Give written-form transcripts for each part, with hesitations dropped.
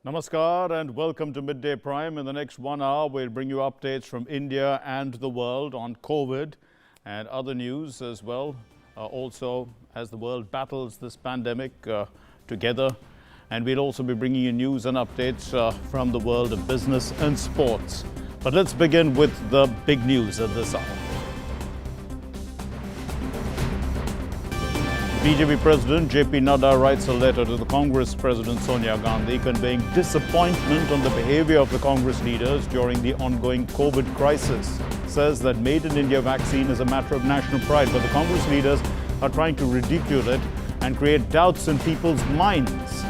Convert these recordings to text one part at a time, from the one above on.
Namaskar and welcome to Midday Prime. In the next 1 hour, we'll bring you updates from India and the world on COVID and other news as well. Also, as the world battles this pandemic together. And we'll also be bringing you news and updates from the world of business and sports. But let's begin with the big news at this hour. BJP President JP Nadda writes a letter to the Congress President Sonia Gandhi conveying disappointment on the behavior of the Congress leaders during the ongoing COVID crisis. Says that Made in India vaccine is a matter of national pride, but the Congress leaders are trying to ridicule it and create doubts in people's minds.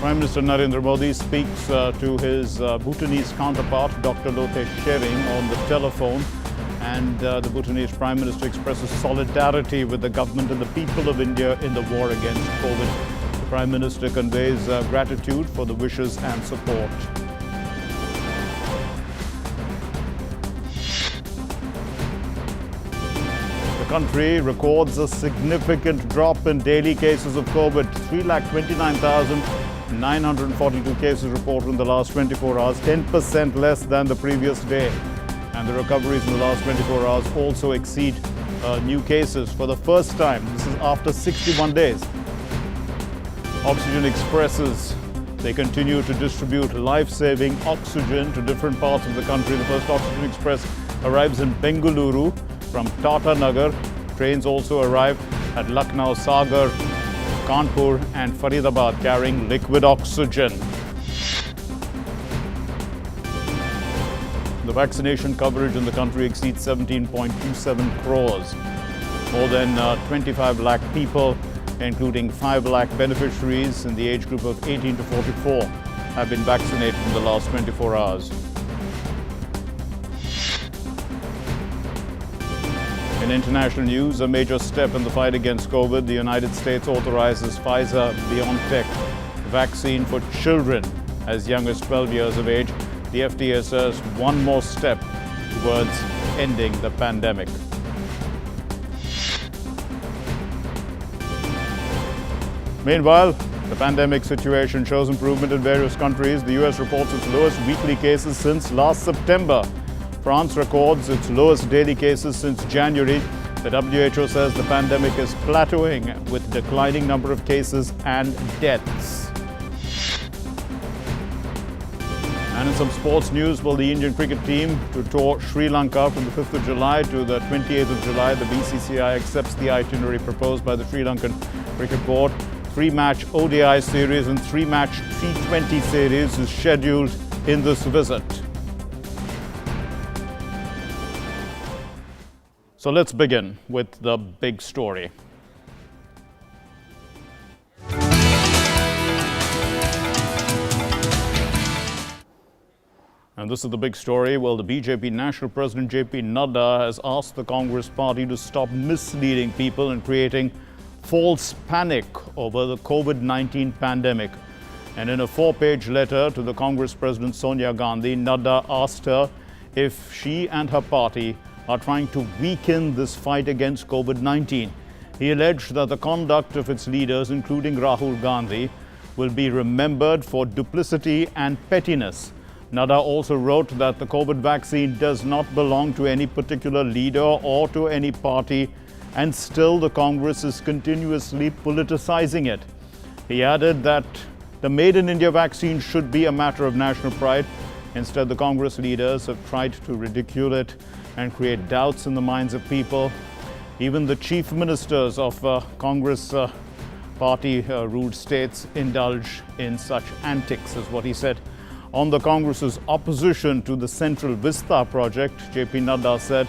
Prime Minister Narendra Modi speaks to his Bhutanese counterpart, Dr. Lotay Tshering, on the telephone. And the Bhutanese Prime Minister expresses solidarity with the government and the people of India in the war against COVID. The Prime Minister conveys gratitude for the wishes and support. The country records a significant drop in daily cases of COVID. 329,942 cases reported in the last 24 hours, 10% less than the previous day. And the recoveries in the last 24 hours also exceed new cases for the first time. This is after 61 days. Oxygen expresses. They continue to distribute life-saving oxygen to different parts of the country. The first oxygen express arrives in Bengaluru from Tata Nagar. Trains also arrive at Lucknow, Sagar, Kanpur and Faridabad carrying liquid oxygen. The vaccination coverage in the country exceeds 17.27 crores. More than 25 lakh people, including 5 lakh beneficiaries in the age group of 18 to 44, have been vaccinated in the last 24 hours. In international news, a major step in the fight against COVID, the United States authorizes Pfizer BioNTech vaccine for children as young as 12 years of age. The FDA says one more step towards ending the pandemic. Meanwhile, the pandemic situation shows improvement in various countries. The US reports its lowest weekly cases since last September. France records its lowest daily cases since January. The WHO says the pandemic is plateauing with declining number of cases and deaths. And in some sports news, well, the Indian cricket team to tour Sri Lanka from the 5th of July to the 28th of July. The BCCI accepts the itinerary proposed by the Sri Lankan Cricket Board. 3-match ODI series and 3-match T20 series is scheduled in this visit. So let's begin with the big story. And this is the big story. Well, the BJP National President JP Nadda has asked the Congress party to stop misleading people and creating false panic over the COVID-19 pandemic. And in a 4-page letter to the Congress President Sonia Gandhi, Nadda asked her if she and her party are trying to weaken this fight against COVID-19. He alleged that the conduct of its leaders, including Rahul Gandhi, will be remembered for duplicity and pettiness. Nadda also wrote that the COVID vaccine does not belong to any particular leader or to any party, and still the Congress is continuously politicizing it. He added that the Made in India vaccine should be a matter of national pride. Instead, the Congress leaders have tried to ridicule it and create doubts in the minds of people. Even the chief ministers of Congress party-ruled states indulge in such antics, is what he said. On the Congress's opposition to the Central Vista project, JP Nadda said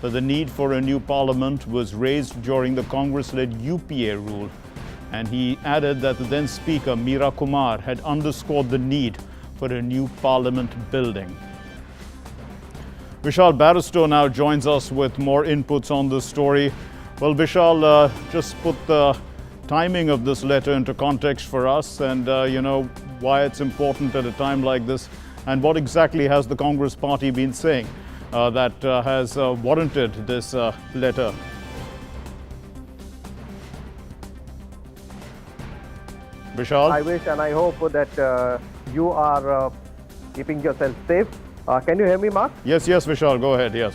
that the need for a new parliament was raised during the Congress-led UPA rule. And he added that the then Speaker, Meera Kumar, had underscored the need for a new parliament building. Vishal Barristow now joins us with more inputs on this story. Well, Vishal, just put the timing of this letter into context for us and, why it's important at a time like this and what exactly has the Congress party been saying. that has warranted this letter? Vishal? I wish and I hope that you are keeping yourself safe. Can you hear me, Mark? Yes, Vishal, go ahead, yes.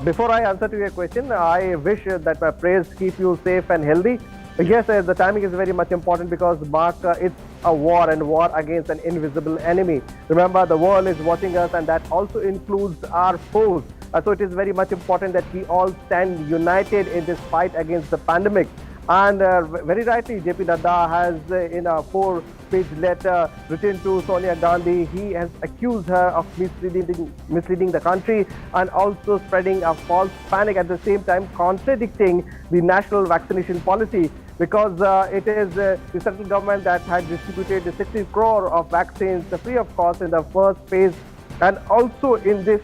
Before I answer to your question, I wish that my prayers keep you safe and healthy. Yes, the timing is very much important because, Mark, it's a war and war against an invisible enemy. Remember, the world is watching us, and that also includes our foes. So it is very much important that we all stand united in this fight against the pandemic. And very rightly, JP Nadda has, in a 4-page letter written to Sonia Gandhi, he has accused her of misleading the country and also spreading a false panic, at the same time contradicting the national vaccination policy, because it is the central government that had distributed 60 crore of vaccines free of cost in the first phase. And also in this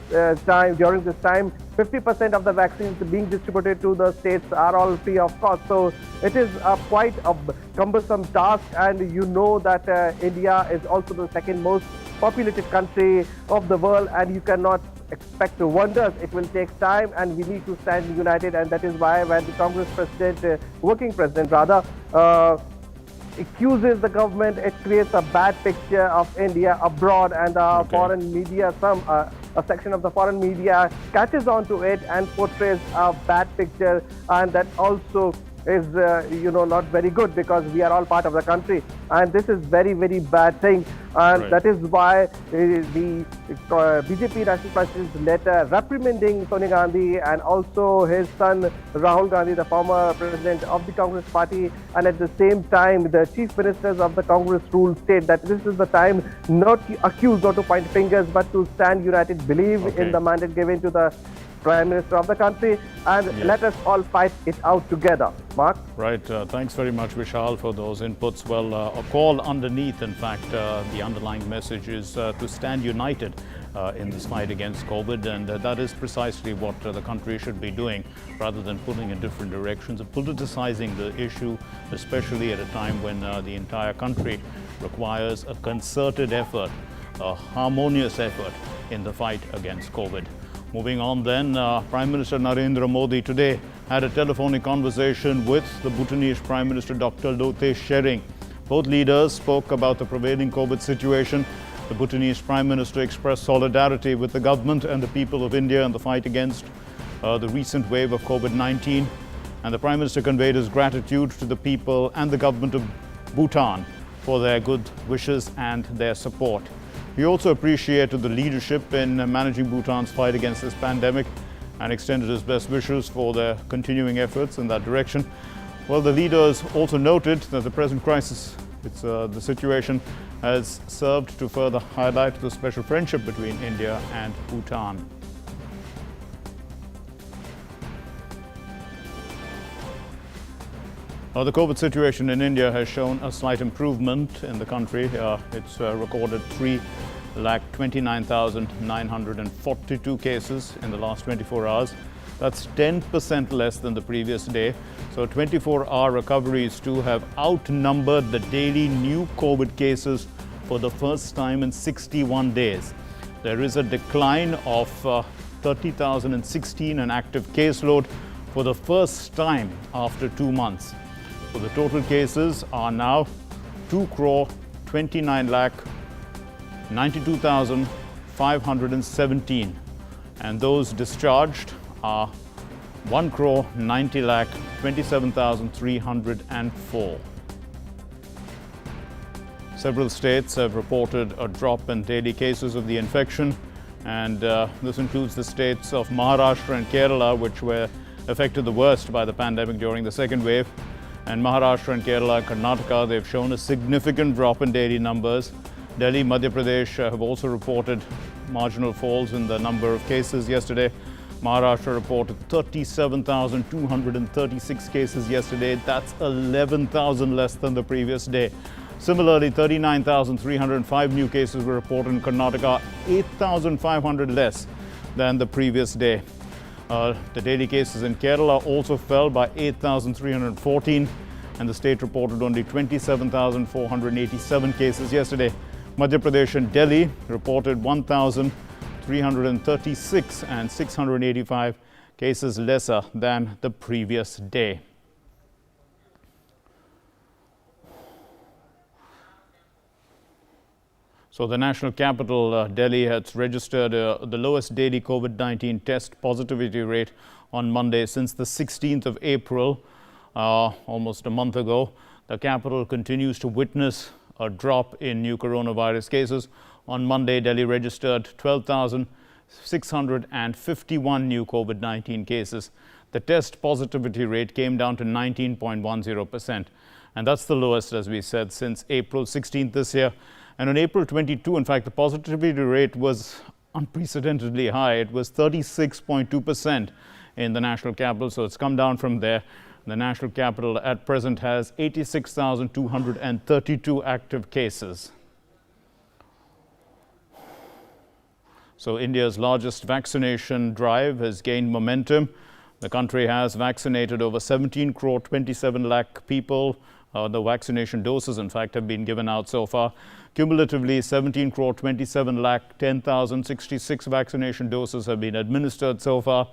during this time, 50% of the vaccines being distributed to the states are all free of cost. So it is quite a cumbersome task, and you know that India is also the second most populated country of the world, and you cannot expect wonders. It will take time, and we need to stand united, and that is why when the Congress president, working president rather, accuses the government, it creates a bad picture of India abroad, and the foreign media, a section of the foreign media catches on to it and portrays a bad picture, and that also is not very good, because we are all part of the country, and this is very, very bad thing. And that is why the BJP National President's letter reprimanding Sonia Gandhi and also his son Rahul Gandhi, the former president of the Congress party, and at the same time the chief ministers of the Congress rule state that this is the time not to accuse, not to point fingers, but to stand united, believe in the mandate given to the Prime Minister of the country, and let us all fight it out together. Mark? Right. Thanks very much, Vishal, for those inputs. Well, a call underneath, in fact, the underlying message is to stand united in this fight against COVID, and that is precisely what the country should be doing, rather than pulling in different directions and politicizing the issue, especially at a time when the entire country requires a concerted effort, a harmonious effort in the fight against COVID. Moving on then, Prime Minister Narendra Modi today had a telephonic conversation with the Bhutanese Prime Minister Dr. Lotay Tshering. Both leaders spoke about the prevailing COVID situation. The Bhutanese Prime Minister expressed solidarity with the government and the people of India in the fight against the recent wave of COVID-19. And the Prime Minister conveyed his gratitude to the people and the government of Bhutan for their good wishes and their support. He also appreciated the leadership in managing Bhutan's fight against this pandemic and extended his best wishes for their continuing efforts in that direction. Well, the leaders also noted that the present crisis, the situation, has served to further highlight the special friendship between India and Bhutan. The COVID situation in India has shown a slight improvement in the country. It's recorded 329,942 cases in the last 24 hours. That's 10% less than the previous day. So 24-hour recoveries too have outnumbered the daily new COVID cases for the first time in 61 days. There is a decline of 30,016 an active caseload for the first time after 2 months. So the total cases are now 2,29,92,517, and those discharged are 1,90,27,304. Several states have reported a drop in daily cases of the infection, and this includes the states of Maharashtra and Kerala, which were affected the worst by the pandemic during the second wave. And Maharashtra and Kerala and Karnataka, they've shown a significant drop in daily numbers. Delhi, Madhya Pradesh have also reported marginal falls in the number of cases yesterday. Maharashtra reported 37,236 cases yesterday. That's 11,000 less than the previous day. Similarly, 39,305 new cases were reported in Karnataka, 8,500 less than the previous day. The daily cases in Kerala also fell by 8,314, and the state reported only 27,487 cases yesterday. Madhya Pradesh and Delhi reported 1,3 336 and 685 cases lesser than the previous day. So the national capital, Delhi, has registered the lowest daily COVID-19 test positivity rate on Monday since the 16th of April, almost a month ago. The capital continues to witness a drop in new coronavirus cases. On Monday, Delhi registered 12,651 new COVID-19 cases. The test positivity rate came down to 19.10%. And that's the lowest, as we said, since April 16th this year. And on April 22, in fact, the positivity rate was unprecedentedly high. It was 36.2% in the national capital, so it's come down from there. The national capital at present has 86,232 active cases. So India's largest vaccination drive has gained momentum. The country has vaccinated over 17 crore 27 lakh people. The vaccination doses, in fact, have been given out so far. Cumulatively, 17 crore 27 lakh 10,066 vaccination doses have been administered so far.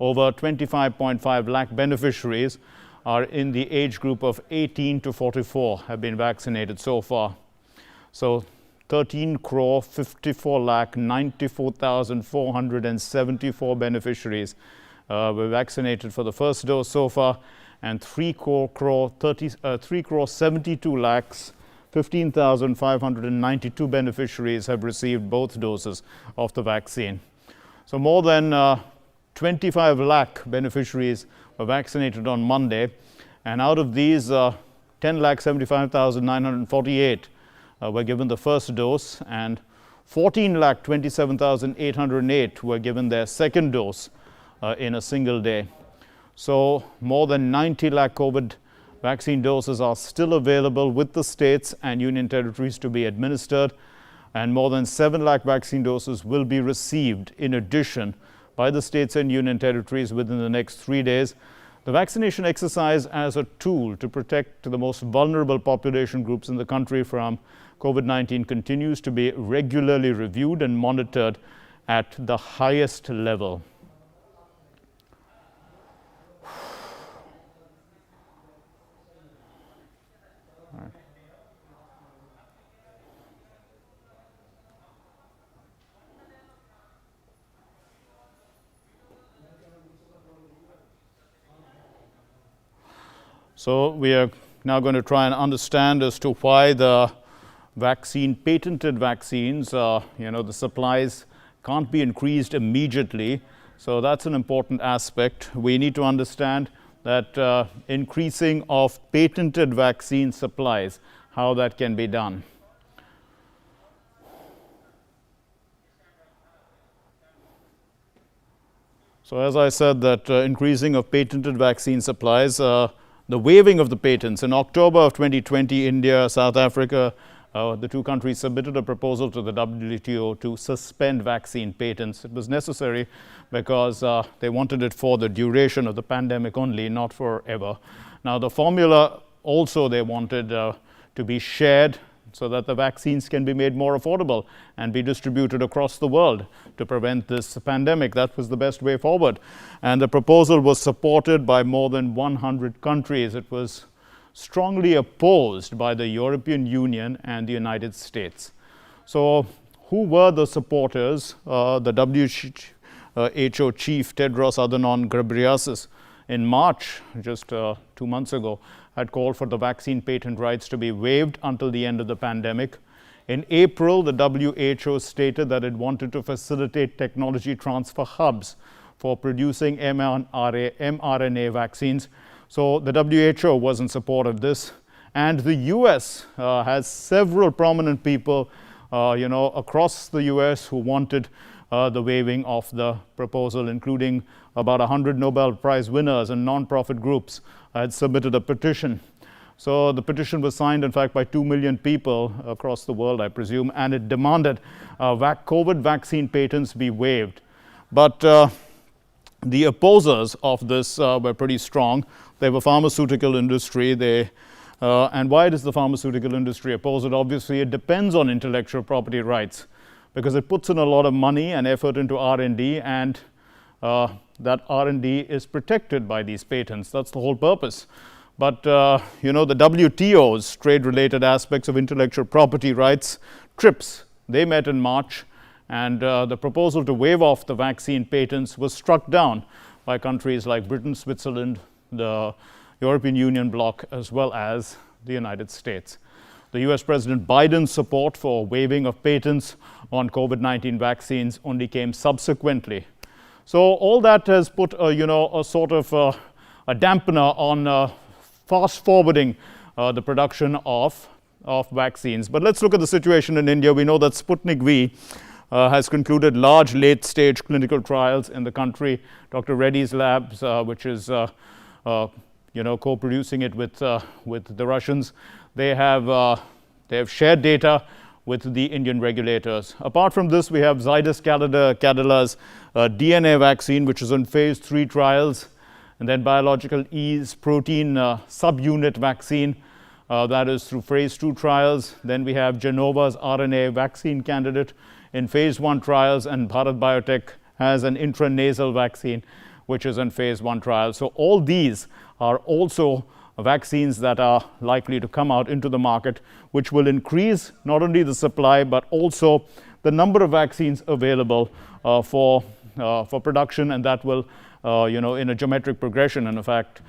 Over 25.5 lakh beneficiaries are in the age group of 18 to 44 have been vaccinated so far. So 13 crore 54 lakh 94,474 beneficiaries were vaccinated for the first dose so far, and 3 crore 72 lakhs 15,592 beneficiaries have received both doses of the vaccine. So more than 25 lakh beneficiaries were vaccinated on Monday, and out of these 10,75,948 were given the first dose, and 14,27,808 were given their second dose in a single day. So more than 90 lakh COVID vaccine doses are still available with the states and union territories to be administered, and more than 7 lakh vaccine doses will be received in addition by the states and union territories within the next 3 days. The vaccination exercise as a tool to protect the most vulnerable population groups in the country from COVID-19 continues to be regularly reviewed and monitored at the highest level. So we are now going to try and understand as to why the patented vaccines, the supplies can't be increased immediately. So that's an important aspect. We need to understand that increasing of patented vaccine supplies, how that can be done. So as I said, that increasing of patented vaccine supplies, the waiving of the patents. In October of 2020, India, South Africa, the two countries submitted a proposal to the WTO to suspend vaccine patents. It was necessary because they wanted it for the duration of the pandemic only, not forever. Now, the formula also they wanted to be shared so that the vaccines can be made more affordable and be distributed across the world to prevent this pandemic. That was the best way forward. And the proposal was supported by more than 100 countries. It was strongly opposed by the European Union and the United States. So who were the supporters? The WHO chief, Tedros Adhanom Ghebreyesus, in March, just 2 months ago, had called for the vaccine patent rights to be waived until the end of the pandemic. In April, the WHO stated that it wanted to facilitate technology transfer hubs for producing mRNA vaccines. So the WHO was in support of this. And the US has several prominent people, across the US who wanted the waiving of the proposal, including about 100 Nobel Prize winners and non-profit groups had submitted a petition. So the petition was signed, in fact, by 2 million people across the world, I presume, and it demanded COVID vaccine patents be waived. But the opposers of this were pretty strong. They were pharmaceutical industry. And why does the pharmaceutical industry oppose it? Obviously, it depends on intellectual property rights, because it puts in a lot of money and effort into R&D, and that R&D is protected by these patents. That's the whole purpose. But, you know, the WTO's trade-related aspects of intellectual property rights, TRIPS, they met in March, and the proposal to waive off the vaccine patents was struck down by countries like Britain, Switzerland, the European Union bloc, as well as the United States. The US President Biden's support for waiving of patents on COVID-19 vaccines only came subsequently. So all that has put, you know, a sort of a dampener on fast-forwarding the production of vaccines. But let's look at the situation in India. We know that Sputnik V has concluded large late-stage clinical trials in the country. Dr. Reddy's labs, which is you know, co-producing it with the Russians, they have shared data with the Indian regulators. Apart from this, we have Zydus Cadila's DNA vaccine, which is in phase 3 trials, and then Biological E's protein subunit vaccine, that is through phase 2 trials. Then we have Genova's RNA vaccine candidate in phase 1 trials, and Bharat Biotech has an intranasal vaccine, which is in phase 1 trials. So all these are also vaccines that are likely to come out into the market, which will increase not only the supply, but also the number of vaccines available for production, and that will, you know, in a geometric progression, in fact,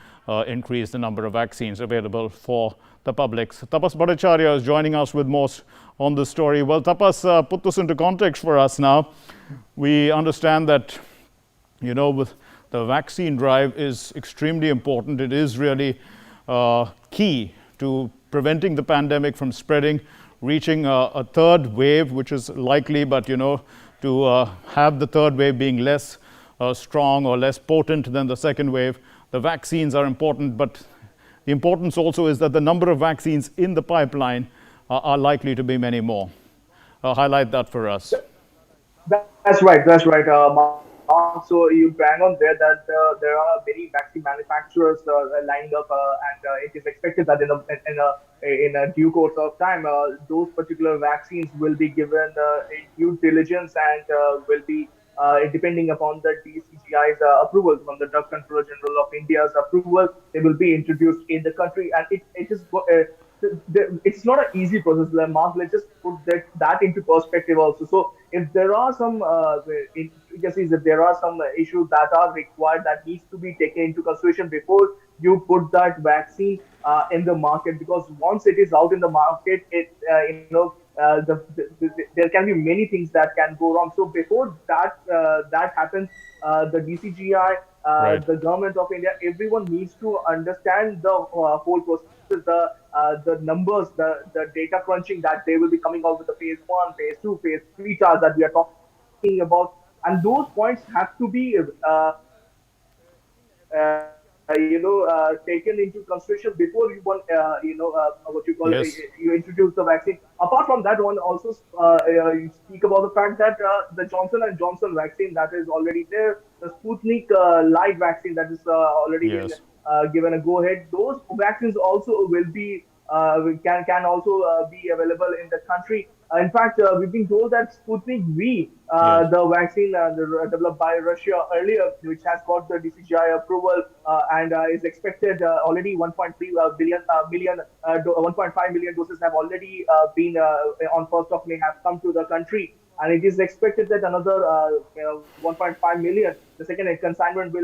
increase the number of vaccines available for the public. So Tapas Bhattacharya is joining us with more on this story. Well, Tapas, put this into context for us now. We understand that, you know, with the vaccine drive is extremely important. It is really key to preventing the pandemic from spreading, reaching a third wave, which is likely, but, you know, to have the third wave being less strong or less potent than the second wave. The vaccines are important, but the importance also is that the number of vaccines in the pipeline are likely to be many more. Highlight that for us. That's right. Mark. So you bang on there that there are many vaccine manufacturers lined up, and it is expected that in a due course of time, those particular vaccines will be given due diligence and will be depending upon the DCGI's approval from the Drug Controller General of India's approval. They will be introduced in the country, and it's not an easy process. Mark, let's just put that into perspective also. So if there are some intricacies, if there are some issues that are required, that needs to be taken into consideration before you put that vaccine in the market, because once it is out in the market, there can be many things that can go wrong. So before that happens, the DCGI, Right. the government of India, everyone needs to understand the whole process, the numbers, the data crunching that they will be coming out with the phase 1, phase 2, phase 3 trials that we are talking about, and those points have to be taken into consideration before you want, what you call Yes. you introduce the vaccine. Apart from that, one also you speak about the fact that the Johnson and Johnson vaccine that is already there, the Sputnik Light vaccine that is already Yes. given a go ahead. Those vaccines also will be can also be available in the country. In fact, we've been told that Sputnik V, Yes. the vaccine developed by Russia earlier, which has got the DCGI approval and is expected already 1.5 million doses have already been on 1st of May have come to the country. And it is expected that another 1.5 million, the second consignment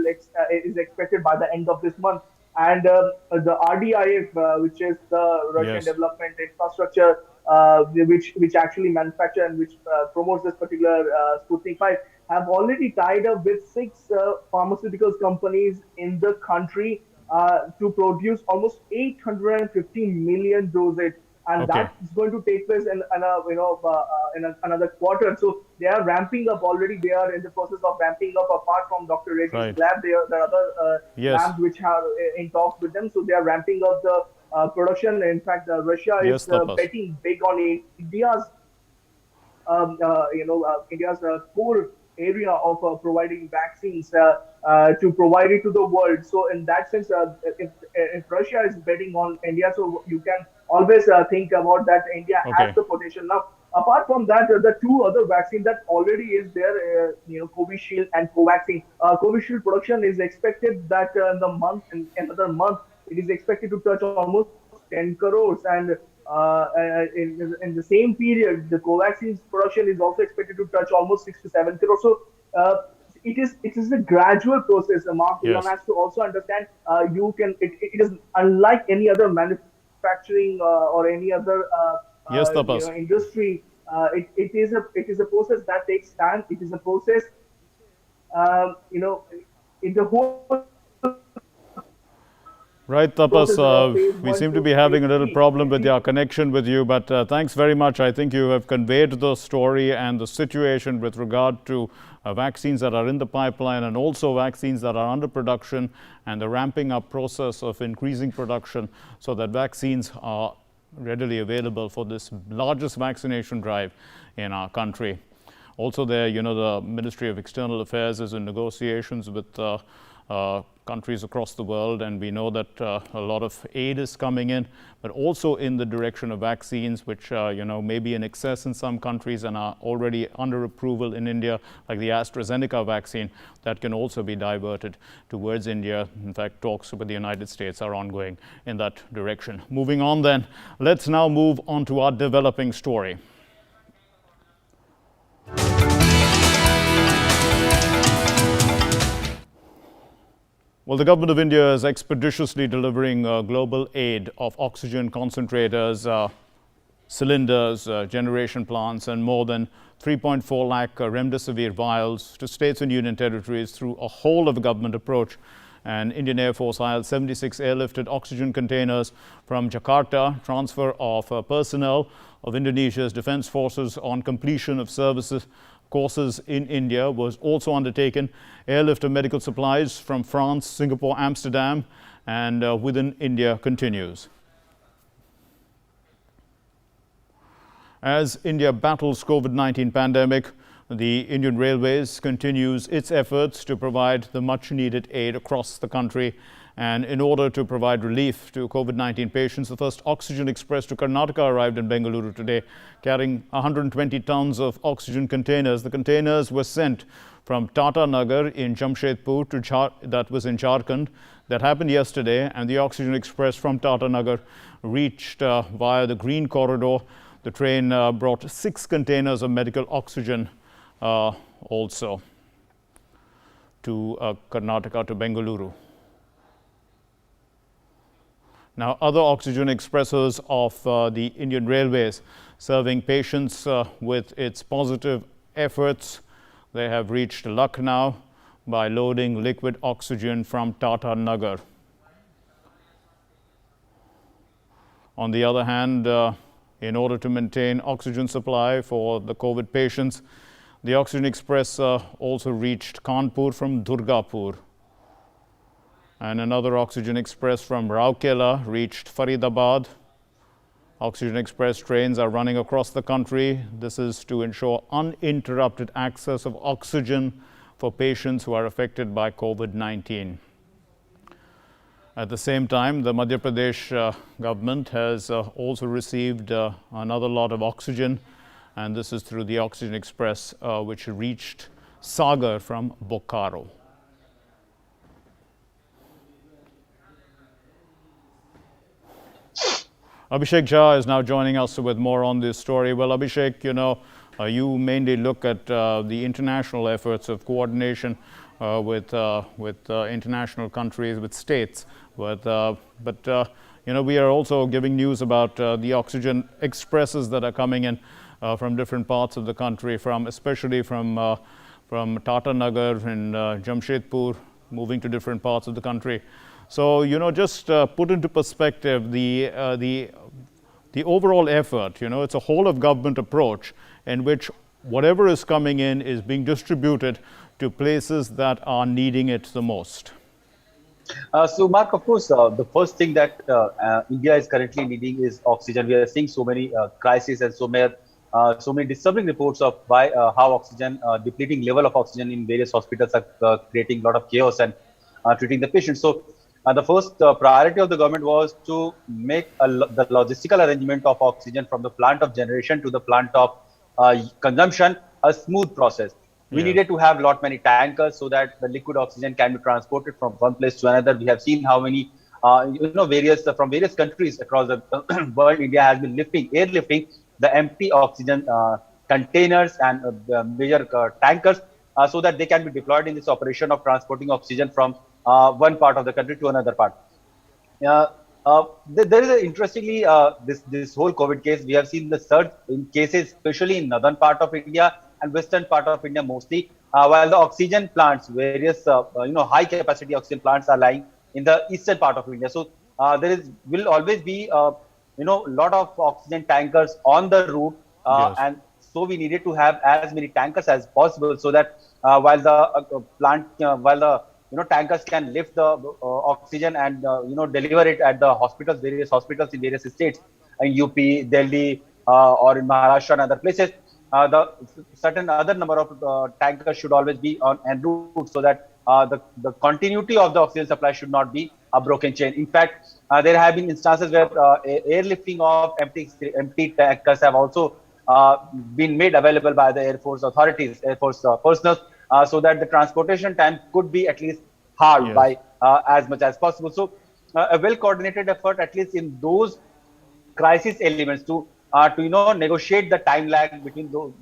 is expected by the end of this month. And the RDIF, which is the Russian Yes. Development Infrastructure, which actually manufacture and which promotes this particular Sputnik 5, have already tied up with 6 pharmaceutical companies in the country to produce almost 850 million doses. And Okay. that's going to take place in another quarter. So they are ramping up already. They are in the process of ramping up. Apart from Dr. Reddy's Right. lab, there are other Yes. labs which are in talks with them. So they are ramping up the production. In fact, Russia Yes, is Tapas. betting big on India's India's core area of providing vaccines to provide it to the world. So in that sense, if Russia is betting on India, so you can always think about that India has Okay. the potential. Now, apart from that, the two other vaccine that already is there, Covishield and Covaxin. Covishield production is expected that in another month, it is expected to touch almost 10 crores, and in the same period, the Covaxin's production is also expected to touch almost 6 to 7 crores. So it is a gradual process. Mark, one Yes. has to also understand. It is unlike any other manufacturing or any other Yes, Tapas. industry. It is a process that takes time. It is a process, in the whole Right, process Tapas. of phase We one seem to to be having phase a little three. problem with our connection with you, but thanks very much. I think you have conveyed the story and the situation with regard to vaccines that are in the pipeline and also vaccines that are under production and the ramping up process of increasing production so that vaccines are readily available for this largest vaccination drive in our country. Also there, the Ministry of External Affairs is in negotiations with countries across the world, and we know that a lot of aid is coming in, but also in the direction of vaccines, which may be in excess in some countries and are already under approval in India, like the AstraZeneca vaccine, that can also be diverted towards India. In fact, talks with the United States are ongoing in that direction. Moving on then, let's now move on to our developing story. Well, the government of India is expeditiously delivering global aid of oxygen concentrators, cylinders, generation plants, and more than 3.4 lakh remdesivir vials to states and union territories through a whole of government approach. And Indian Air Force IL-76 airlifted oxygen containers from Jakarta, transfer of personnel of Indonesia's defense forces on completion of services courses in India was also undertaken. Airlift of medical supplies from France, Singapore, Amsterdam, and within India continues. As India battles COVID-19 pandemic, the Indian Railways continues its efforts to provide the much-needed aid across the country. And in order to provide relief to COVID-19 patients, the first oxygen express to Karnataka arrived in Bengaluru today, carrying 120 tons of oxygen containers. The containers were sent from Tata Nagar in Jamshedpur that was in Jharkhand. That happened yesterday, and the oxygen express from Tata Nagar reached via the Green Corridor. The train brought 6 containers of medical oxygen also to Karnataka, to Bengaluru. Now, other oxygen expresses of the Indian Railways serving patients with its positive efforts, they have reached Lucknow by loading liquid oxygen from Tata Nagar. On the other hand, in order to maintain oxygen supply for the COVID patients, the Oxygen Express also reached Kanpur from Durgapur. And another Oxygen Express from Rourkela reached Faridabad. Oxygen Express trains are running across the country. This is to ensure uninterrupted access of oxygen for patients who are affected by COVID-19. At the same time, the Madhya Pradesh government has also received another lot of oxygen, and this is through the Oxygen Express which reached Sagar from Bokaro. Abhishek Jha is now joining us with more on this story. Well, Abhishek, you mainly look at the international efforts of coordination with international countries, with states. But we are also giving news about the oxygen expresses that are coming in from different parts of the country, especially from Tata Nagar and Jamshedpur, moving to different parts of the country. So, just put into perspective the overall effort. It's a whole of government approach in which whatever is coming in is being distributed to places that are needing it the most. So, Mark, of course, the first thing that India is currently needing is oxygen. We are seeing so many crises and so many so many disturbing reports of how oxygen, depleting level of oxygen in various hospitals are creating a lot of chaos and treating the patients. So the first priority of the government was to make the logistical arrangement of oxygen from the plant of generation to the plant of consumption a smooth process. We needed to have many tankers so that the liquid oxygen can be transported from one place to another. We have seen how many from various countries across the world, India has been airlifting the empty oxygen containers and major tankers so that they can be deployed in this operation of transporting oxygen from one part of the country to another part. There is interestingly this whole COVID case. We have seen the surge in cases, especially in northern part of India and western part of India mostly, while the oxygen plants, various high capacity oxygen plants are lying in the eastern part of India. So will always be lot of oxygen tankers on the route, and so we needed to have as many tankers as possible so that while the tankers can lift the oxygen and deliver it at the hospitals, various hospitals in various states, in UP, Delhi, or in Maharashtra and other places. The certain other number of tankers should always be on en route so that the continuity of the oxygen supply should not be a broken chain. In fact, there have been instances where airlifting of empty tankers have also been made available by the Air Force authorities, Air Force personnel, so that the transportation time could be at least halved by as much as possible. So a well-coordinated effort, at least in those crisis elements, to negotiate the time lag between the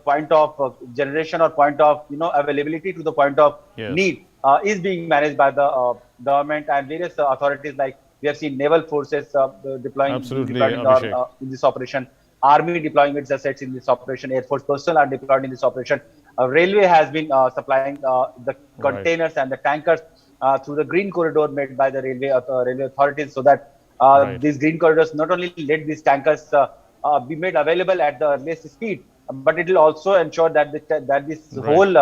point of generation or point of availability to the point of need is being managed by the government and various authorities. Like we have seen naval forces deploying in this operation, army deploying its assets in this operation, Air Force personnel are deployed in this operation. Railway has been supplying the containers and the tankers through the green corridor made by the railway authorities, so that these green corridors not only let these tankers be made available at the earliest speed, but it will also ensure that this whole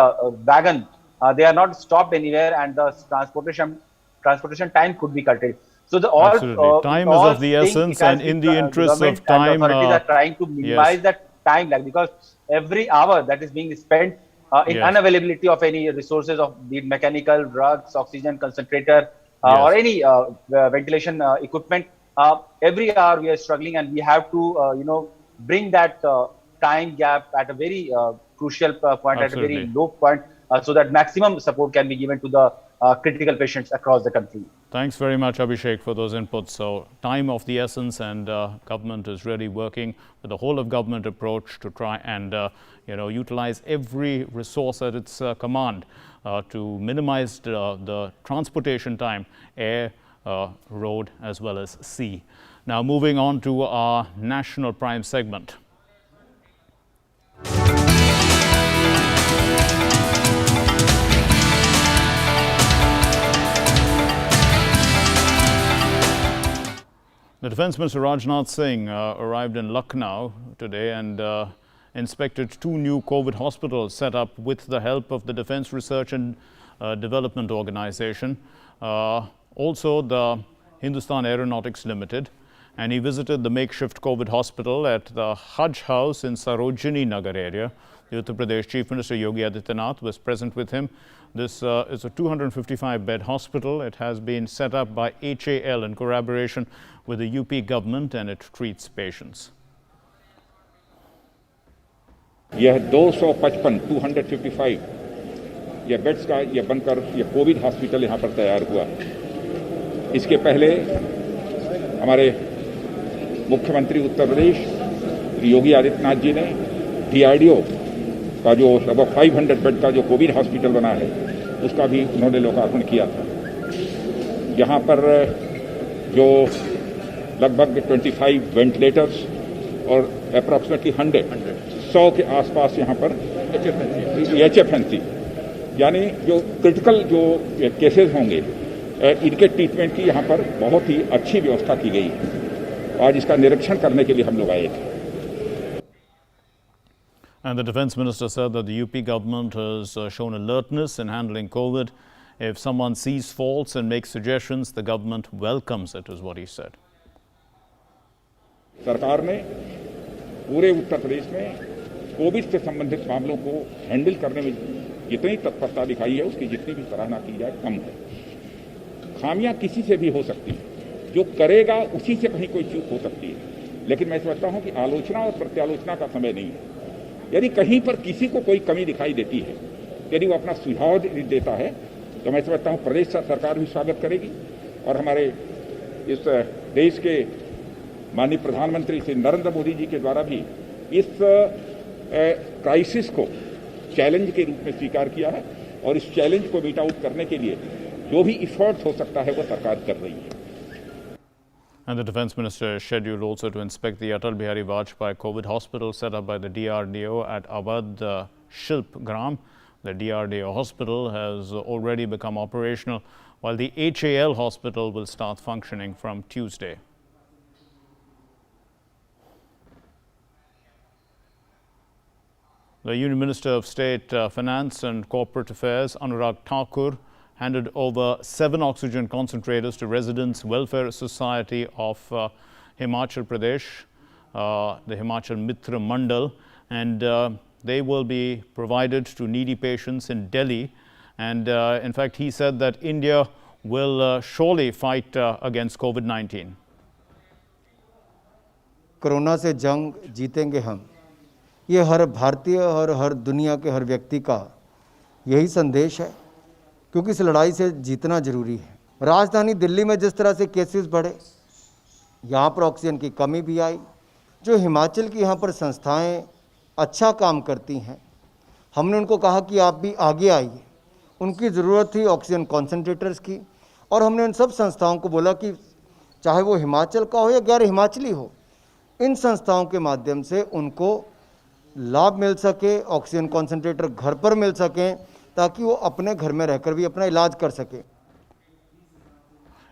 wagon, they are not stopped anywhere, and the transportation time could be curtailed. So time is of the essence, and in the interest of time, authorities are trying to minimize that time lag, because every hour that is being spent in unavailability of any resources of the mechanical, drugs, oxygen concentrator, or any ventilation equipment, every hour we are struggling, and we have to bring that time gap at a very crucial point, at a very low point, so that maximum support can be given to the critical patients across the country. Thanks very much, Abhishek, for those inputs. So time of the essence, and government is really working with the whole of government approach to try and utilize every resource at its command to minimize the transportation time, air, road, as well as sea. Now moving on to our national prime segment. The Defence Minister Rajnath Singh arrived in Lucknow today and inspected 2 new COVID hospitals set up with the help of the Defence Research and Development Organization, also the Hindustan Aeronautics Limited, and he visited the makeshift COVID hospital at the Hajj House in Sarojini Nagar area. The Uttar Pradesh Chief Minister Yogi Adityanath was present with him. This is a 255-bed hospital. It has been set up by HAL in collaboration with the UP government, and it treats patients. यह 255 यह beds का यह बनकर यह Covid hospital यहाँ पर तैयार हुआ। इसके पहले हमारे मुख्यमंत्री उत्तर प्रदेश योगी आदित्यनाथ जी ने DRDO का जो लगभग 500 बेड का जो कोविड हॉस्पिटल बना है उसका भी उन्होंने लोकार्पण किया था। यहाँ पर जो लगभग 25 वेंटिलेटर्स और अप्रॉक्सीमेटली 100 के आसपास यहाँ पर HFNC यानी जो क्रिटिकल जो केसेस होंगे इनके ट्रीटमेंट की यहाँ पर बहुत ही अच्छी व्यवस्था की गई है। आज इसका निरीक्षण करने के लिए हम लोग आए थे। And the Defence Minister said that the UP government has shown alertness in handling COVID. If someone sees faults and makes suggestions, the government welcomes it, is what he said. सरकार ने पूरे उत्तर प्रदेश में कोविड से संबंधित मामलों को handle करने में जितनी तत्परता दिखाई है उसकी जितनी भी सराहना की जाए कम है। खामियां किसी से भी हो सकती है, जो करेगा उसी से कहीं कोई चूक हो सकती है, लेकिन मैं समझता हूं कि आलोचना और प्रत्यालोचना का समय नहीं है। यदि कहीं पर किसी को कोई कमी दिखाई देती है, यदि वो अपना सुझाव देता है, तो मैं समझता हूं प्रदेश सरकार भी स्वागत करेगी और हमारे इस देश के माननीय प्रधानमंत्री श्री नरेंद्र मोदी जी के द्वारा भी इस क्राइसिस को चैलेंज के रूप में स्वीकार किया है और इस चैलेंज को मीट आउट करने के लिए जो भी इफर्ट्स हो सकता है वो सरकार कर रही है। And the Defence Minister is scheduled also to inspect the Atal Bihari Vajpayee COVID hospital set up by the DRDO at Awadh Shilp Gram. The DRDO hospital has already become operational, while the HAL hospital will start functioning from Tuesday. The Union Minister of State Finance and Corporate Affairs, Anurag Thakur, handed over 7 oxygen concentrators to Residents Welfare Society of Himachal Pradesh, the Himachal Mitra Mandal, and they will be provided to needy patients in Delhi. And in fact, he said that India will surely fight against COVID-19. Corona से जंग जीतेंगे हम, ये हर भारतीय और हर दुनिया के हर व्यक्ति का यही संदेश है, क्योंकि इस लड़ाई से जीतना जरूरी है। राजधानी दिल्ली में जिस तरह से केसेस बढ़े, यहाँ पर ऑक्सीजन की कमी भी आई। जो हिमाचल की यहाँ पर संस्थाएं अच्छा काम करती हैं, हमने उनको कहा कि आप भी आगे आइए। उनकी ज़रूरत थी ऑक्सीजन कॉन्सेंट्रेटर्स की, और हमने उन सब संस्थाओं को बोला कि चाहे वो हिमाचल का हो या गैर हिमाचली हो, इन संस्थाओं के माध्यम से उनको लाभ मिल सके, ऑक्सीजन कॉन्सेंट्रेटर घर पर मिल सकें, ताकि वो अपने घर में रहकर भी अपना इलाज कर सके।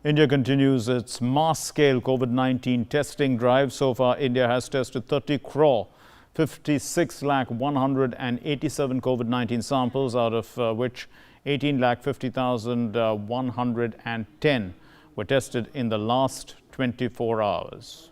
India continues its mass-scale COVID-19 testing drive. So far, India has tested 30 crore 56,187 COVID-19 samples, out of which 18,50,110 were tested in the last 24 hours.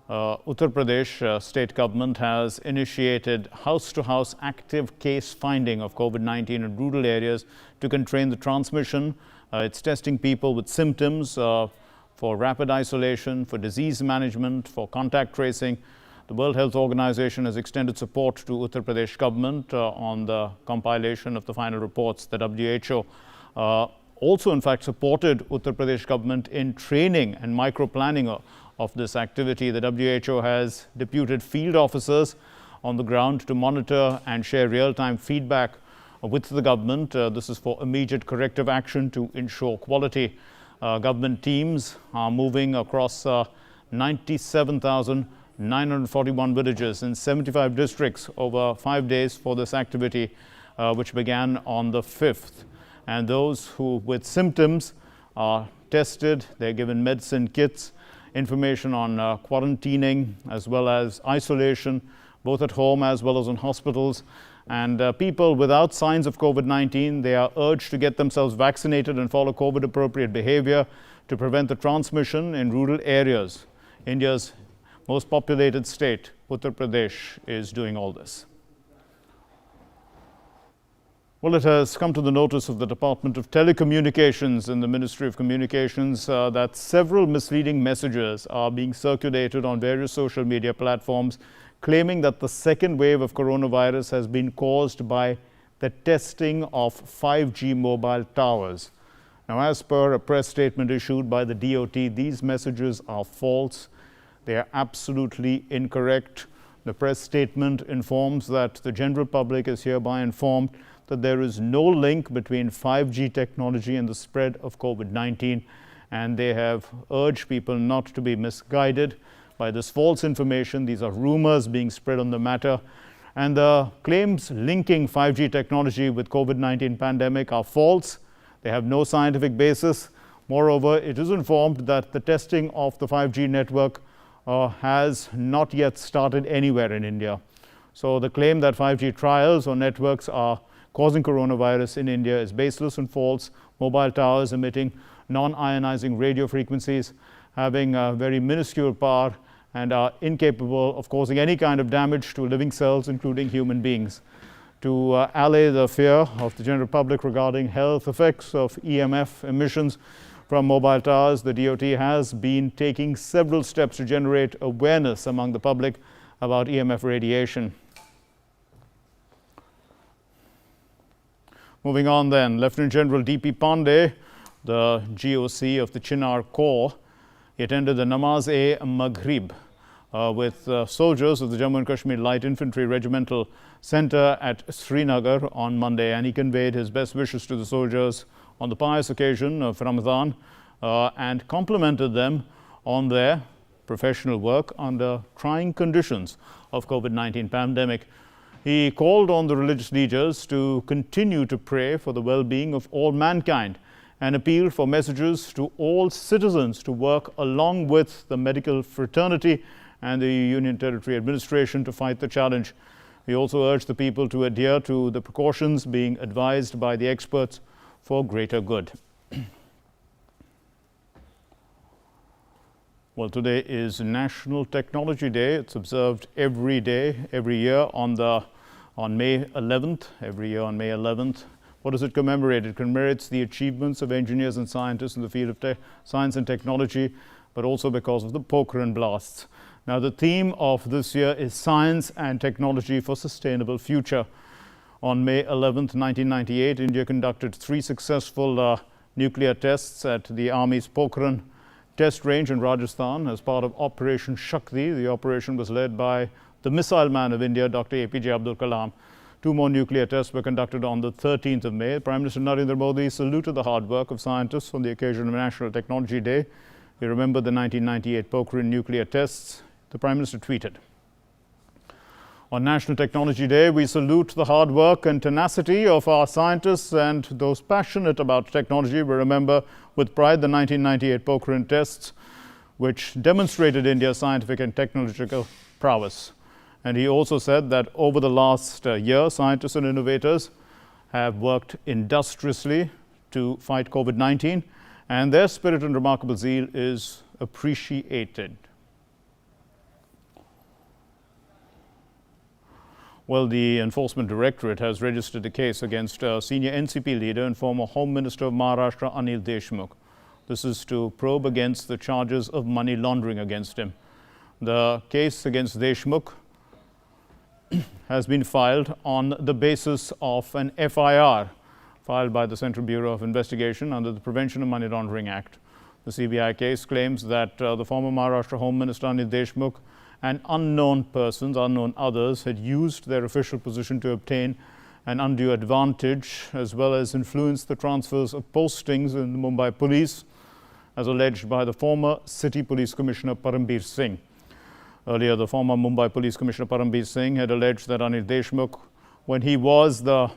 Uttar Pradesh state government has initiated house-to-house active case finding of COVID-19 in rural areas to contain the transmission. It's testing people with symptoms for rapid isolation, for disease management, for contact tracing. The World Health Organization has extended support to Uttar Pradesh government on the compilation of the final reports. The WHO also in fact supported Uttar Pradesh government in training and micro-planning of this activity. The WHO has deputed field officers on the ground to monitor and share real-time feedback with the government. This is for immediate corrective action to ensure quality. Government teams are moving across 97,941 villages in 75 districts over 5 days for this activity, which began on the 5th. And those who with symptoms are tested, they're given medicine kits, information on quarantining as well as isolation, both at home as well as in hospitals. And people without signs of COVID-19, they are urged to get themselves vaccinated and follow COVID-appropriate behavior to prevent the transmission in rural areas. India's most populated state, Uttar Pradesh, is doing all this. Well, it has come to the notice of the Department of Telecommunications in the Ministry of Communications that several misleading messages are being circulated on various social media platforms, claiming that the second wave of coronavirus has been caused by the testing of 5G mobile towers. Now, as per a press statement issued by the DOT, these messages are false. They are absolutely incorrect. The press statement informs that the general public is hereby informed that there is no link between 5G technology and the spread of COVID-19, and they have urged people not to be misguided by this false information. These are rumors being spread on the matter, and the claims linking 5G technology with COVID-19 pandemic are false. They have no scientific basis. Moreover, it is informed that the testing of the 5G network has not yet started anywhere in India. So the claim that 5G trials or networks are causing coronavirus in India is baseless and false. Mobile towers emitting non-ionizing radio frequencies having a very minuscule power and are incapable of causing any kind of damage to living cells, including human beings. To allay the fear of the general public regarding health effects of EMF emissions from mobile towers, the DOT has been taking several steps to generate awareness among the public about EMF radiation. Moving on then, Lieutenant General D.P. Pandey, the GOC of the Chinar Corps, he attended the Namaz-e-Maghrib with soldiers of the Jammu and Kashmir Light Infantry Regimental Center at Srinagar on Monday, and he conveyed his best wishes to the soldiers on the pious occasion of Ramadan and complimented them on their professional work under trying conditions of COVID-19 pandemic. He called on the religious leaders to continue to pray for the well-being of all mankind and appealed for messages to all citizens to work along with the medical fraternity and the Union Territory Administration to fight the challenge. He also urged the people to adhere to the precautions being advised by the experts for greater good. Well, today is National Technology Day. It's observed every day, every year on May 11th. Every year on May 11th. What does it commemorate? It commemorates the achievements of engineers and scientists in the field of science and technology, but also because of the Pokhran blasts. Now, the theme of this year is Science and Technology for Sustainable Future. On May 11th, 1998, India conducted 3 successful nuclear tests at the Army's Pokhran test range in Rajasthan as part of Operation Shakti. The operation was led by the missile man of India, Dr. APJ Abdul Kalam. 2 more nuclear tests were conducted on the 13th of May. Prime Minister Narendra Modi saluted the hard work of scientists on the occasion of National Technology Day. He remembered the 1998 Pokhran nuclear tests. The Prime Minister tweeted, "On National Technology Day, we salute the hard work and tenacity of our scientists and those passionate about technology. We remember with pride the 1998 Pokhran tests, which demonstrated India's scientific and technological prowess." And he also said that over the last year, scientists and innovators have worked industriously to fight COVID-19, and their spirit and remarkable zeal is appreciated. Well, the Enforcement Directorate has registered a case against senior NCP leader and former Home Minister of Maharashtra, Anil Deshmukh. This is to probe against the charges of money laundering against him. The case against Deshmukh has been filed on the basis of an FIR filed by the Central Bureau of Investigation under the Prevention of Money Laundering Act. The CBI case claims that the former Maharashtra Home Minister Anil Deshmukh and unknown persons, unknown others, had used their official position to obtain an undue advantage as well as influence the transfers of postings in the Mumbai Police, as alleged by the former City Police Commissioner Parambir Singh. Earlier, the former Mumbai Police Commissioner Parambir Singh had alleged that Anil Deshmukh, when he was the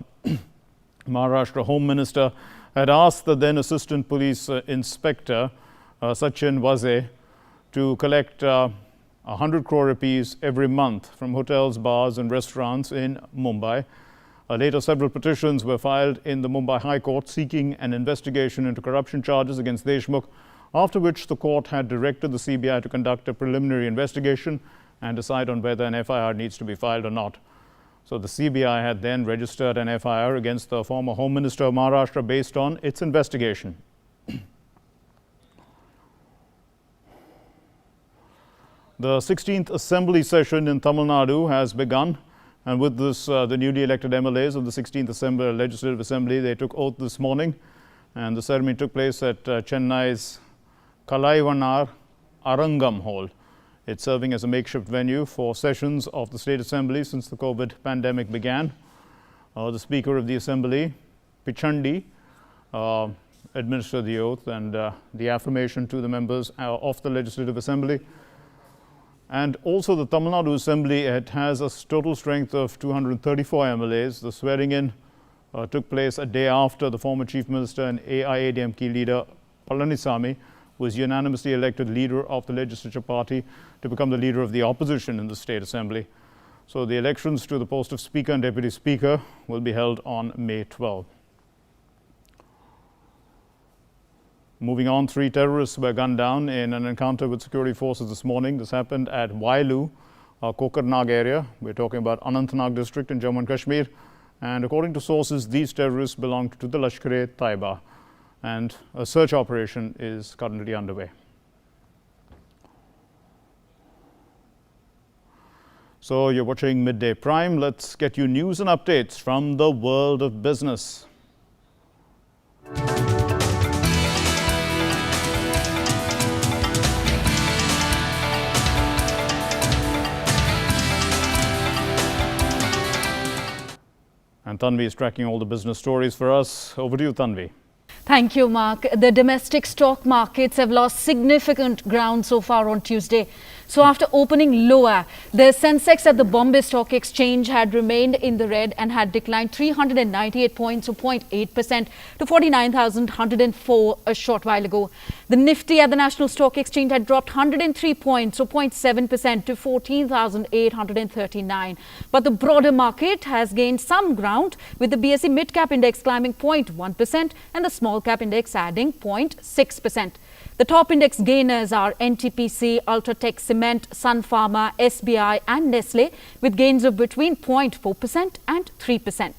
Maharashtra Home Minister, had asked the then Assistant Police Inspector Sachin Waze to collect 100 crore rupees every month from hotels, bars and restaurants in Mumbai. Later, several petitions were filed in the Mumbai High Court seeking an investigation into corruption charges against Deshmukh, after which the court had directed the CBI to conduct a preliminary investigation and decide on whether an FIR needs to be filed or not. So the CBI had then registered an FIR against the former Home Minister of Maharashtra based on its investigation. The 16th Assembly session in Tamil Nadu has begun, and with this, the newly elected MLAs of the 16th Legislative Assembly, they took oath this morning, and the ceremony took place at Chennai's Kalaivanar Arangam Hall. It's serving as a makeshift venue for sessions of the State Assembly since the COVID pandemic began. The Speaker of the Assembly, Pichandi, administered the oath and the affirmation to the members of the Legislative Assembly. And also the Tamil Nadu Assembly, it has a total strength of 234 MLAs. The swearing-in took place a day after the former Chief Minister and AIADMK leader Palanisamy was unanimously elected leader of the legislature party to become the leader of the opposition in the State Assembly. So the elections to the post of Speaker and Deputy Speaker will be held on May 12. Moving on, 3 terrorists were gunned down in an encounter with security forces this morning. This happened at Wailu, Kokarnag area. We're talking about Anantnag district in Jammu and Kashmir. And according to sources, these terrorists belonged to the Lashkar-e-Taiba. And a search operation is currently underway. So you're watching Midday Prime. Let's get you news and updates from the world of business. And Tanvi is tracking all the business stories for us. Over to you, Tanvi. Thank you, Mark. The domestic stock markets have lost significant ground so far on Tuesday. So after opening lower, the Sensex at the Bombay Stock Exchange had remained in the red and had declined 398 points or 0.8% to 49,104 a short while ago. The Nifty at the National Stock Exchange had dropped 103 points or 0.7% to 14,839. But the broader market has gained some ground, with the BSE Mid Cap Index climbing 0.1% and the Small Cap Index adding 0.6%. The top index gainers are NTPC, Ultratech Cement, Sun Pharma, SBI and Nestle, with gains of between 0.4% and 3%.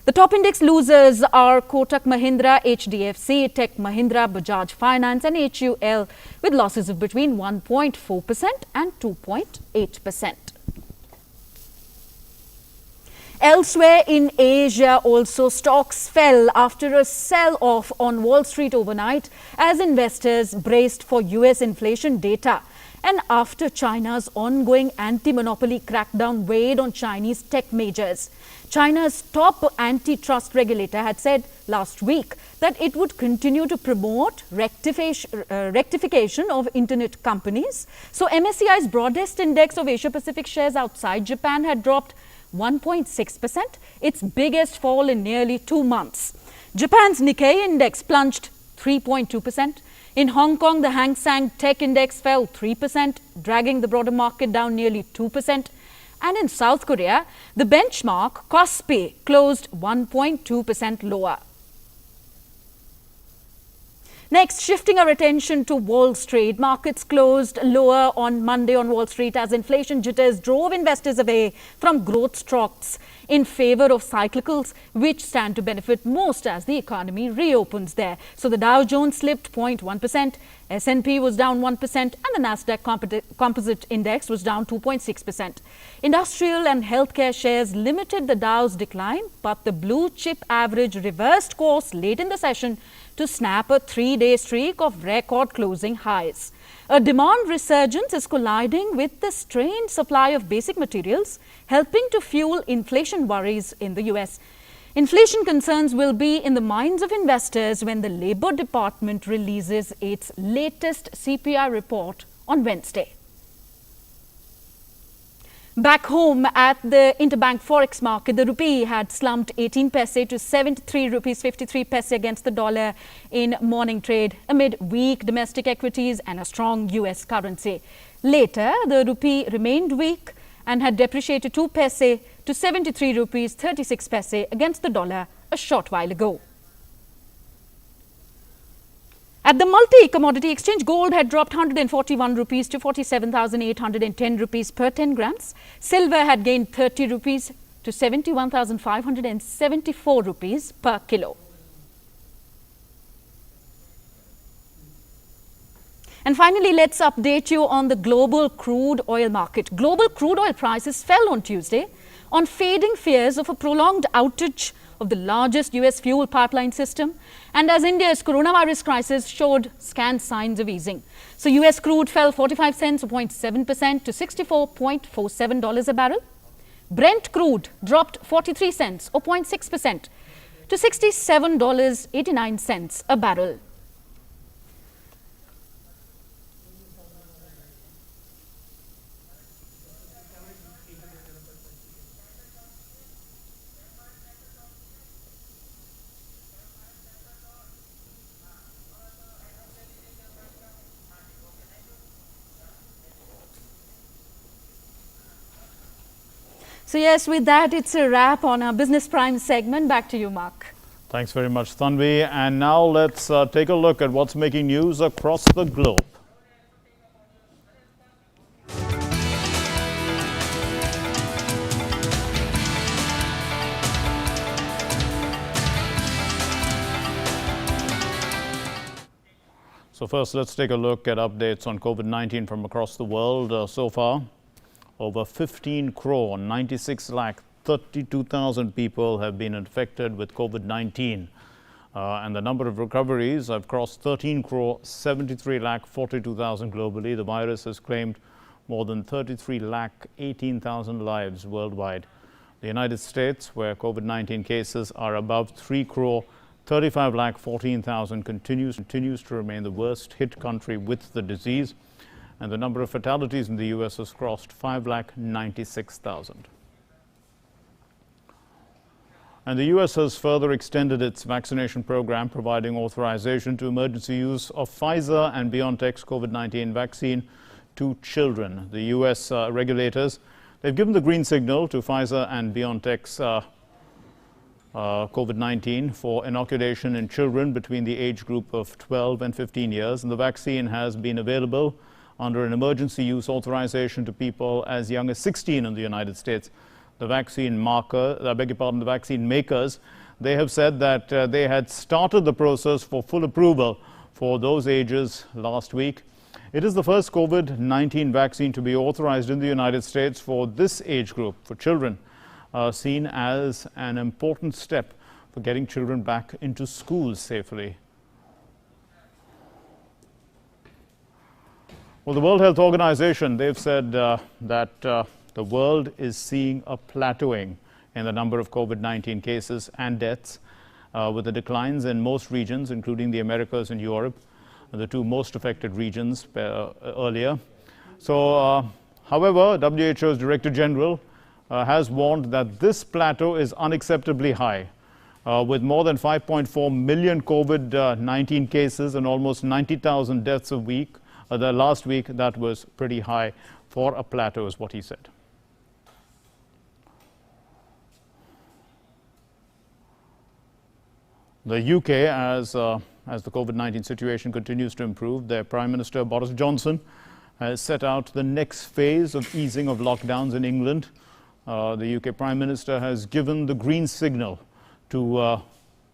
The top index losers are Kotak Mahindra, HDFC, Tech Mahindra, Bajaj Finance and HUL, with losses of between 1.4% and 2.8%. Elsewhere in Asia also, stocks fell after a sell-off on Wall Street overnight as investors braced for US inflation data and after China's ongoing anti-monopoly crackdown weighed on Chinese tech majors. China's top antitrust regulator had said last week that it would continue to promote rectification of internet companies. So MSCI's broadest index of Asia-Pacific shares outside Japan had dropped 1.6%, its biggest fall in nearly 2 months. Japan's Nikkei index plunged 3.2%. In Hong Kong, the Hang Seng Tech Index fell 3%, dragging the broader market down nearly 2%. And in South Korea, the benchmark Kospi closed 1.2% lower. Next, shifting our attention to Wall Street. Markets closed lower on Monday on Wall Street as inflation jitters drove investors away from growth stocks in favor of cyclicals, which stand to benefit most as the economy reopens there. So the Dow Jones slipped 0.1%, S&P was down 1%, and the Nasdaq Composite Index was down 2.6%. Industrial and healthcare shares limited the Dow's decline, but the blue chip average reversed course late in the session to snap a 3-day streak of record closing highs. A demand resurgence is colliding with the strained supply of basic materials, helping to fuel inflation worries in the US. Inflation concerns will be in the minds of investors when the Labor Department releases its latest CPI report on Wednesday. Back home at the interbank forex market, the rupee had slumped 18 paise to 73 rupees 53 paise against the dollar in morning trade amid weak domestic equities and a strong US currency. Later, the rupee remained weak and had depreciated 2 paise to 73 rupees 36 paise against the dollar a short while ago. At the multi-commodity exchange, gold had dropped 141 rupees to 47,810 rupees per 10 grams. Silver had gained 30 rupees to 71,574 rupees per kilo. And finally, let's update you on the global crude oil market. Global crude oil prices fell on Tuesday on fading fears of a prolonged outage of the largest US fuel pipeline system, and as India's coronavirus crisis showed scant signs of easing. So US crude fell 45 cents or 0.7% to $64.47 a barrel. Brent crude dropped 43 cents or 0.6% to $67.89 a barrel. So yes, with that, it's a wrap on our Business Prime segment. Back to you, Mark. Thanks very much, Tanvi. And now let's take a look at what's making news across the globe. So first, let's take a look at updates on COVID-19 from across the world. So far, over 15 crore, 96 lakh, 32,000 people have been infected with COVID-19. And the number of recoveries have crossed 13 crore, 73 lakh, 42,000 globally. The virus has claimed more than 33 lakh, 18,000 lives worldwide. The United States, where COVID-19 cases are above 3 crore, 35 lakh 14,000 continues to remain the worst hit country with the disease, and the number of fatalities in the US has crossed 5 lakh 96,000. And the US has further extended its vaccination program, providing authorization to emergency use of Pfizer and BioNTech's COVID-19 vaccine to children. The US regulators, they've given the green signal to Pfizer and BioNTech's COVID-19 for inoculation in children between the age group of 12 and 15 years. And the vaccine has been available under an emergency use authorization to people as young as 16 in the United States. The vaccine the vaccine makers, they have said that they had started the process for full approval for those ages last week. It is the first COVID-19 vaccine to be authorized in the United States for this age group, for children. Seen as an important step for getting children back into schools safely. Well, the World Health Organization, they've said that the world is seeing a plateauing in the number of COVID-19 cases and deaths, with the declines in most regions, including the Americas and Europe, the two most affected regions earlier. So, however, WHO's Director General has warned that this plateau is unacceptably high. With more than 5.4 million COVID-19 cases and almost 90,000 deaths a week, the last week, that was pretty high for a plateau, is what he said. The UK, as the COVID-19 situation continues to improve, their Prime Minister Boris Johnson has set out the next phase of easing of lockdowns in England. The UK Prime Minister has given the green signal to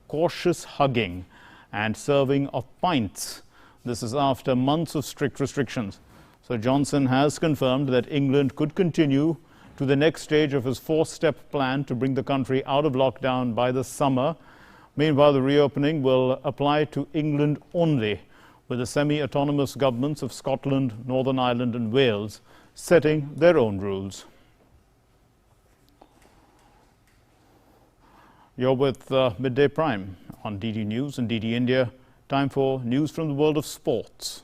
cautious hugging and serving of pints. This is after months of strict restrictions. So Johnson has confirmed that England could continue to the next stage of his four-step plan to bring the country out of lockdown by the summer. Meanwhile, the reopening will apply to England only, with the semi-autonomous governments of Scotland, Northern Ireland and Wales setting their own rules. You're with Midday Prime on DD News and DD India. Time for news from the world of sports.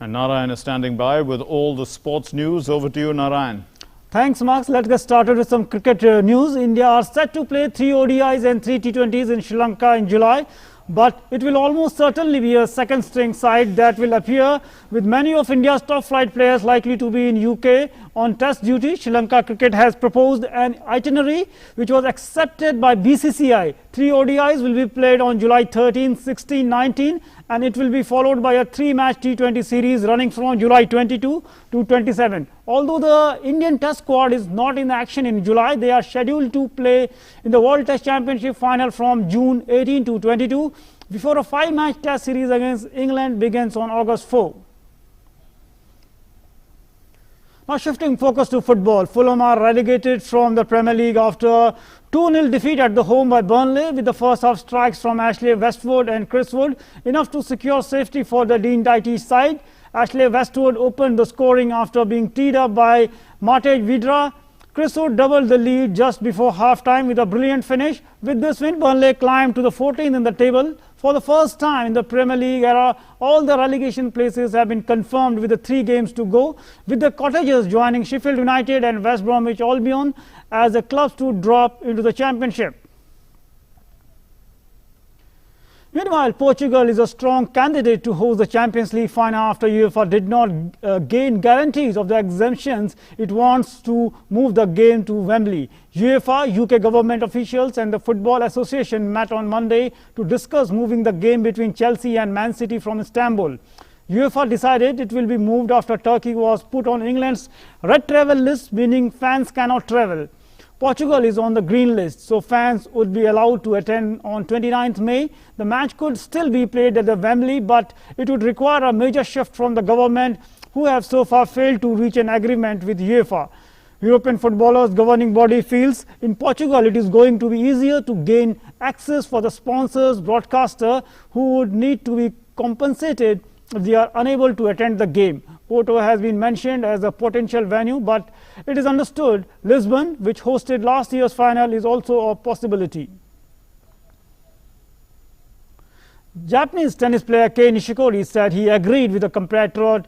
And Narayan is standing by with all the sports news. Over to you, Narayan. Thanks, Mark. Let's get started with some cricket news. India are set to play 3 ODIs and 3 T20s in Sri Lanka in July. But it will almost certainly be a second string side that will appear, with many of India's top flight players likely to be in UK on test duty. Sri Lanka Cricket has proposed an itinerary which was accepted by BCCI. 3 ODIs will be played on July 13, 16, 19, and it will be followed by a 3-match T20 series running from July 22 to 27. Although the Indian Test squad is not in action in July, they are scheduled to play in the World Test Championship final from June 18 to 22 before a 5-match Test series against England begins on August 4. Now shifting focus to football, Fulham are relegated from the Premier League after 2-0 defeat at the home by Burnley, with the first half strikes from Ashley Westwood and Chris Wood enough to secure safety for the Dean Daity's side. Ashley Westwood opened the scoring after being teed up by Matej Vidra. Chris Wood doubled the lead just before half-time with a brilliant finish. With this win, Burnley climbed to the 14th in the table. For the first time in the Premier League era, all the relegation places have been confirmed with the 3 games to go, with the Cottagers joining Sheffield United and West Bromwich Albion as the clubs to drop into the Championship. Meanwhile, Portugal is a strong candidate to host the Champions League final after UEFA did not gain guarantees of the exemptions it wants to move the game to Wembley. UEFA, UK government officials and the Football Association met on Monday to discuss moving the game between Chelsea and Man City from Istanbul. UEFA decided it will be moved after Turkey was put on England's red travel list, meaning fans cannot travel. Portugal is on the green list, so fans would be allowed to attend on 29th May. The match could still be played at the Wembley, but it would require a major shift from the government, who have so far failed to reach an agreement with UEFA. European footballers' governing body feels in Portugal it is going to be easier to gain access for the sponsors, broadcaster, who would need to be compensated if they are unable to attend the game. Porto has been mentioned as a potential venue, but it is understood Lisbon, which hosted last year's final, is also a possibility. Japanese tennis player Kei Nishikori said he agreed with the competitor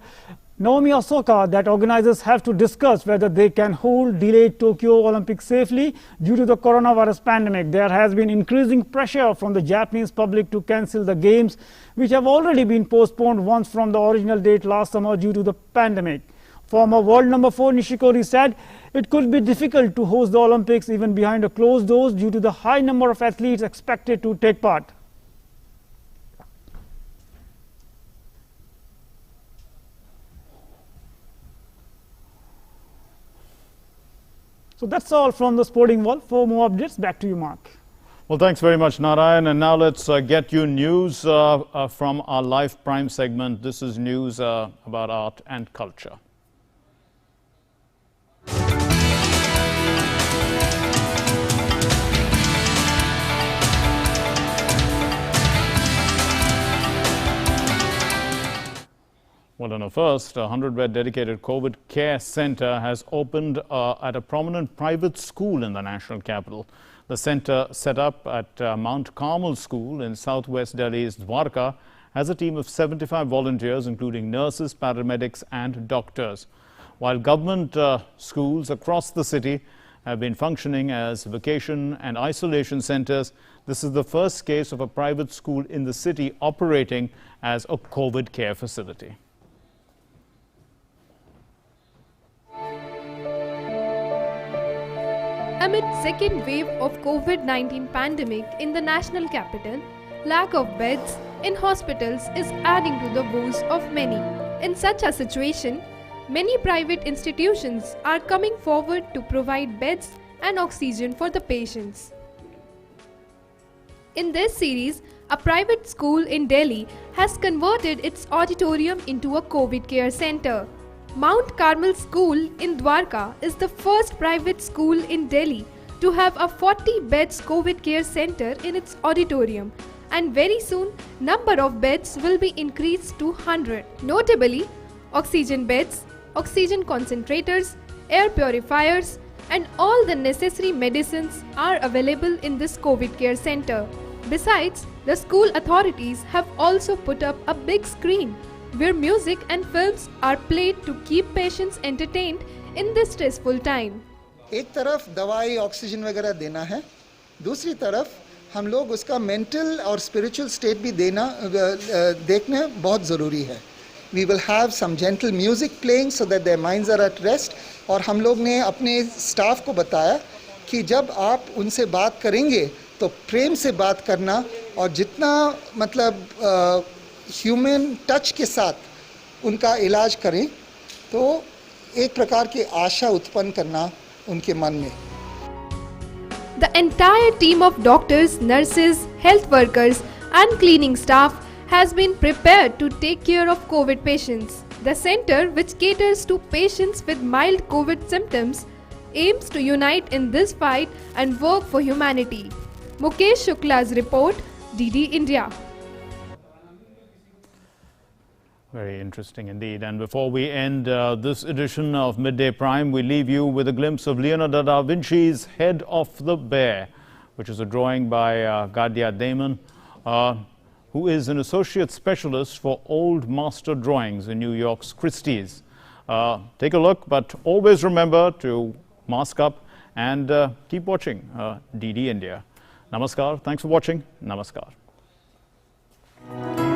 Naomi Osaka that organizers have to discuss whether they can hold delayed Tokyo Olympics safely due to the coronavirus pandemic. There has been increasing pressure from the Japanese public to cancel the games, which have already been postponed once from the original date last summer due to the pandemic. Former world number 4 Nishikori said it could be difficult to host the Olympics even behind a closed doors due to the high number of athletes expected to take part. So that's all from the sporting world. For more updates, back to you, Mark. Well, thanks very much, Narayan. And now let's get you news from our live prime segment. This is news about art and culture. Well, on a first, a 100-bed dedicated COVID care center has opened at a prominent private school in the national capital. The center, set up at Mount Carmel School in southwest Delhi's Dwarka, has a team of 75 volunteers, including nurses, paramedics and doctors. While government schools across the city have been functioning as vacation and isolation centers, this is the first case of a private school in the city operating as a COVID care facility. Amid second wave of COVID-19 pandemic in the national capital, lack of beds in hospitals is adding to the woes of many. In such a situation, many private institutions are coming forward to provide beds and oxygen for the patients. In this series, a private school in Delhi has converted its auditorium into a COVID care center. Mount Carmel School in Dwarka is the first private school in Delhi to have a 40 beds COVID care center in its auditorium, and very soon number of beds will be increased to 100. Notably, oxygen beds, oxygen concentrators, air purifiers and all the necessary medicines are available in this COVID care center. Besides, the school authorities have also put up a big screen where music and films are played to keep patients entertained in this stressful time. एक तरफ दवाई oxygen वगैरह देना है, दूसरी तरफ हम लोग उसका मेंटल और स्पिरिचुअल स्टेट भी देखना बहुत ज़रूरी है. We will have some gentle music playing so that their minds are at rest. और हम लोग ने अपने स्टाफ को बताया कि जब आप उनसे बात करेंगे तो प्रेम से बात करना और जितना मतलब ह्यूमन टच के साथ उनका इलाज करें तो एक प्रकार की आशा उत्पन्न करना उनके मन में. The entire team of doctors, nurses, health workers and cleaning staff has been prepared to take care of COVID patients. The center, which caters to patients with mild COVID symptoms, aims to unite in this fight and work for humanity. Mukesh Shukla's report, DD India. Very interesting indeed. And before we end this edition of Midday Prime, we leave you with a glimpse of Leonardo da Vinci's Head of the Bear, which is a drawing by Gadia Damon, who is an associate specialist for old master drawings in New York's Christie's. Take a look, but always remember to mask up and keep watching DD India. Namaskar. Thanks for watching. Namaskar. है।